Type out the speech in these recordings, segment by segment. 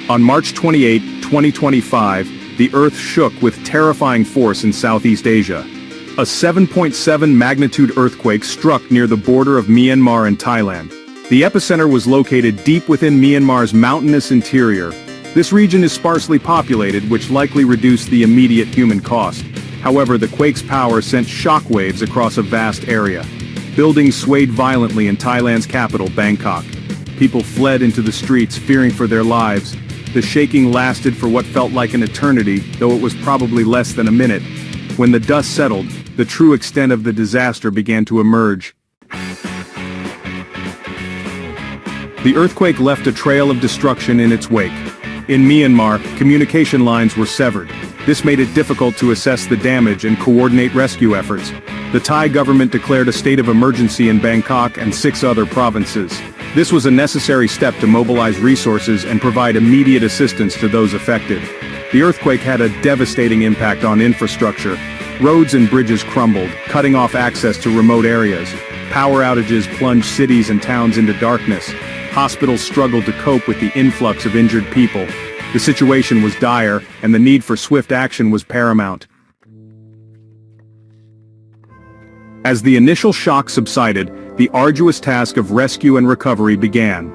On March 28, 2025, the Earth shook with terrifying force in Southeast Asia. A 7.7 magnitude earthquake struck near the border of Myanmar and Thailand. The epicenter was located deep within Myanmar's mountainous interior. This region is sparsely populated, which likely reduced the immediate human cost. However, the quake's power sent shockwaves across a vast area. Buildings swayed violently in Thailand's capital, Bangkok. People fled into the streets, fearing for their lives. The shaking lasted for what felt like an eternity, though it was probably less than a minute. When the dust settled, the true extent of the disaster began to emerge. The earthquake left a trail of destruction in its wake. In Myanmar, communication lines were severed. This made it difficult to assess the damage and coordinate rescue efforts. The Thai government declared a state of emergency in Bangkok and 6 other provinces. This was a necessary step to mobilize resources and provide immediate assistance to those affected. The earthquake had a devastating impact on infrastructure. Roads and bridges crumbled, cutting off access to remote areas. Power outages plunged cities and towns into darkness. Hospitals struggled to cope with the influx of injured people. The situation was dire, and the need for swift action was paramount. As the initial shock subsided, the arduous task of rescue and recovery began.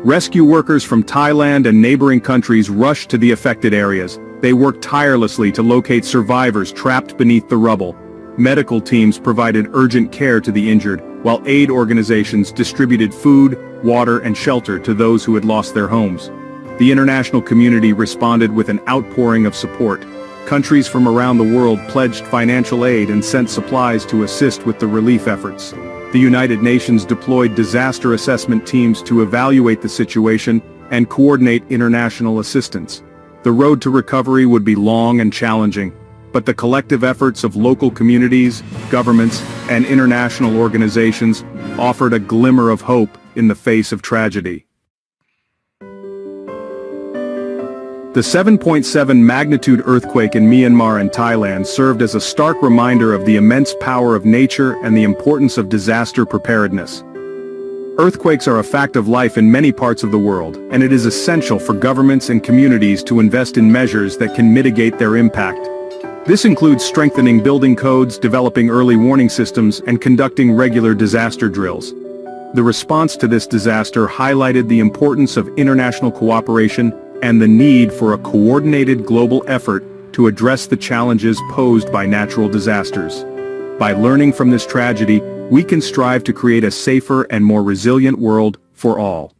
Rescue workers from Thailand and neighboring countries rushed to the affected areas. They worked tirelessly to locate survivors trapped beneath the rubble. Medical teams provided urgent care to the injured, while aid organizations distributed food, water, and shelter to those who had lost their homes. The international community responded with an outpouring of support. Countries from around the world pledged financial aid and sent supplies to assist with the relief efforts. The United Nations deployed disaster assessment teams to evaluate the situation and coordinate international assistance. The road to recovery would be long and challenging, but the collective efforts of local communities, governments, and international organizations offered a glimmer of hope in the face of tragedy. The 7.7 magnitude earthquake in Myanmar and Thailand served as a stark reminder of the immense power of nature and the importance of disaster preparedness. Earthquakes are a fact of life in many parts of the world, and it is essential for governments and communities to invest in measures that can mitigate their impact. This includes strengthening building codes, developing early warning systems, and conducting regular disaster drills. The response to this disaster highlighted the importance of international cooperation and the need for a coordinated global effort to address the challenges posed by natural disasters. By learning from this tragedy, we can strive to create a safer and more resilient world for all.